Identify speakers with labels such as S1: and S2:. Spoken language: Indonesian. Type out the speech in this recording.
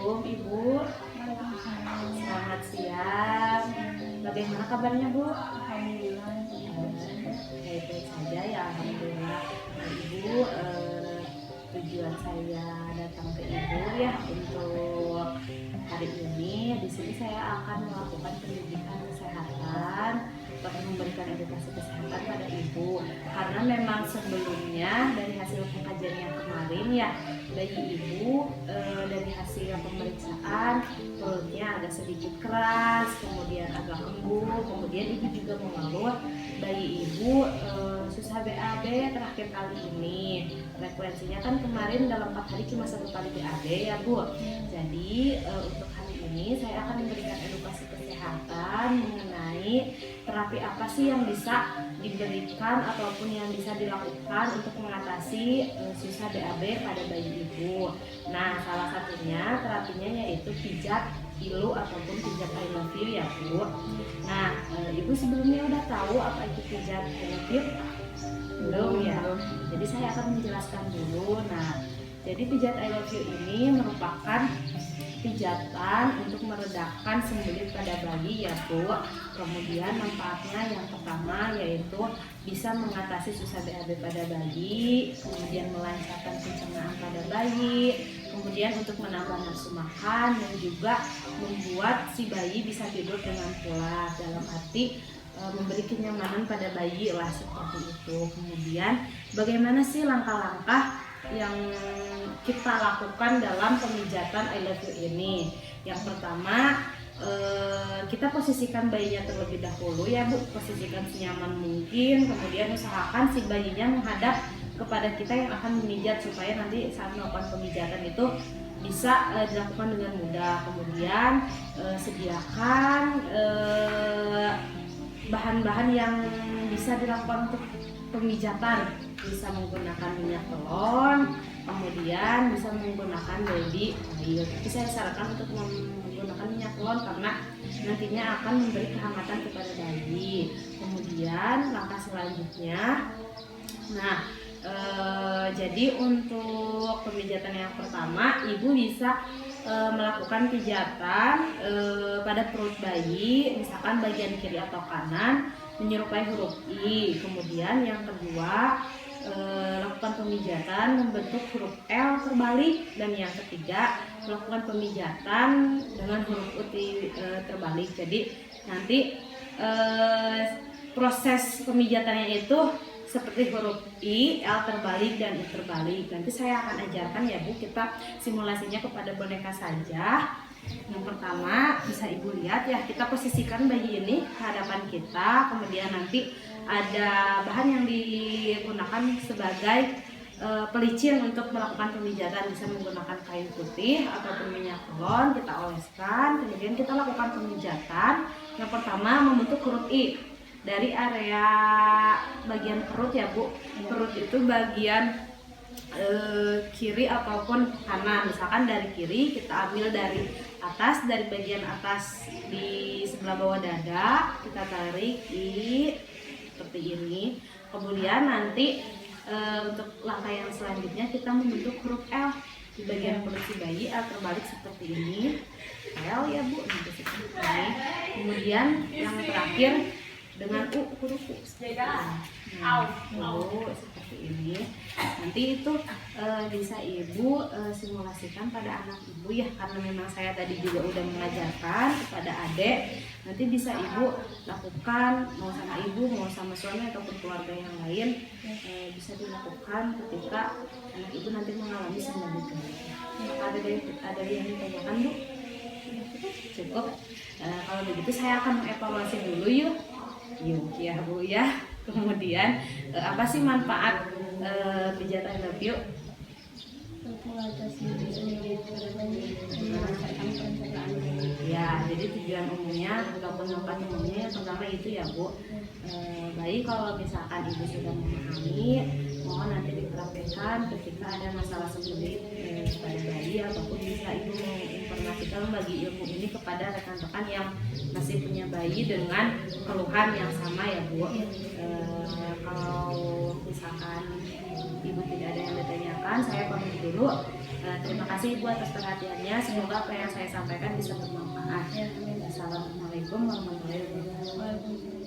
S1: Assalamualaikum Ibu. Selamat siang. Bagaimana kabarnya Bu?
S2: Alhamdulillah.
S1: Baik-baik saja ya, alhamdulillah. Nah, Ibu, tujuan saya datang ke Ibu ya untuk hari ini. Di sini saya akan melakukan pendidikan kesehatan untuk memberikan edukasi kesehatan pada Ibu. Karena memang sebelumnya dari hasil pengkajian yang kemarin ya, bayi Ibu dari hasil pemeriksaan perutnya agak sedikit keras, kemudian agak embul, kemudian Ibu juga mengeluh bayi Ibu susah BAB terakhir kali ini. Frekuensinya kan kemarin dalam 4 hari cuma 1 kali BAB ya Bu. Jadi untuk hari ini saya akan memberikan edukasi kesehatan mengenai terapi apa sih yang bisa diberikan ataupun yang bisa dilakukan untuk mengatasi susah BAB pada bayi Ibu. Nah, salah satunya terapinya yaitu pijat ilu ataupun pijat I love you ya Bu. Nah, Ibu sebelumnya udah tahu apa itu pijat I love you? Belum ya? Jadi saya akan menjelaskan dulu. Nah, jadi pijat I love you ini merupakan pijatan untuk meredakan sembelit pada bayi ya Bu. Kemudian manfaatnya yang pertama yaitu bisa mengatasi susah BAB pada bayi, kemudian melancarkan pencernaan pada bayi, kemudian untuk menambah nafsu makan dan juga membuat si bayi bisa tidur dengan pulas, dalam arti memberi kenyamanan pada bayi lah seperti itu. Kemudian bagaimana sih langkah-langkah yang kita lakukan dalam pemijatan I love you ini? Yang pertama, kita posisikan bayinya terlebih dahulu ya Bu, posisikan senyaman mungkin, kemudian usahakan si bayinya menghadap kepada kita yang akan memijat supaya nanti saat melakukan pemijatan itu bisa dilakukan dengan mudah. Kemudian sediakan bahan-bahan yang bisa dilakukan untuk pemijatan, bisa menggunakan minyak telon, kemudian bisa menggunakan baby oil. Tapi saya sarankan untuk menggunakan minyak telon karena nantinya akan memberi kehangatan kepada bayi. Kemudian langkah selanjutnya, nah jadi untuk pemijatan yang pertama, Ibu bisa melakukan pijatan pada perut bayi, misalkan bagian kiri atau kanan menyerupai huruf I. Kemudian yang kedua, lakukan pemijatan membentuk huruf L terbalik, dan yang ketiga melakukan pemijatan dengan huruf U terbalik. Jadi nanti proses pemijatannya itu seperti huruf I, L terbalik, dan U terbalik. Nanti saya akan ajarkan ya Bu, kita simulasinya kepada boneka saja. Yang pertama bisa Ibu lihat ya, kita posisikan bayi ini ke hadapan kita, kemudian nanti ada bahan yang digunakan sebagai pelicin untuk melakukan pemijatan. Bisa menggunakan kain putih ataupun minyak telon, kita oleskan, kemudian kita lakukan pemijatan. Yang pertama membentuk huruf I dari area bagian perut ya Bu. Perut itu bagian kiri ataupun kanan. Misalkan dari kiri kita ambil dari atas, dari bagian atas di sebelah bawah dada, kita tarik I seperti ini. Kemudian nanti untuk langkah yang selanjutnya kita membentuk huruf L di bagian perut si bayi, L terbalik seperti ini, L ya Bu, seperti ini. Kemudian yang terakhir dengan U, huruf U. Seperti ini. Nanti itu bisa Ibu simulasikan pada anak Ibu ya, karena memang saya tadi juga udah mengajarkan kepada adik. Nanti bisa Ibu lakukan mau sama Ibu, mau sama suami ataupun keluarga yang lain, bisa dilakukan ketika anak Ibu nanti mengalami sembelit. Ada yang ditanyakan Bu? Cukup. Kalau begitu saya akan mengevaluasi dulu yuk ya Bu ya. Kemudian apa sih manfaat pijatan I love you? Ya, jadi tujuan umumnya ataupun manfaat umumnya yang pertama itu ya Bu, baik kalau misalkan Ibu sudah memahami, mohon nanti dipraktekkan ketika ada masalah sembelit pada bayi, ataupun bisa Ibu menginformasikan bagi ilmu ini kepada rekan-rekan yang masih punya bayi dengan keluhan yang sama ya Bu. Kalau misalkan Ibu tidak ada yang ditanyakan, saya pamit dulu. Terima kasih. kasih Ibu atas perhatiannya. Semoga apa yang saya sampaikan bisa bermanfaat. Assalamualaikum warahmatullahi wabarakatuh.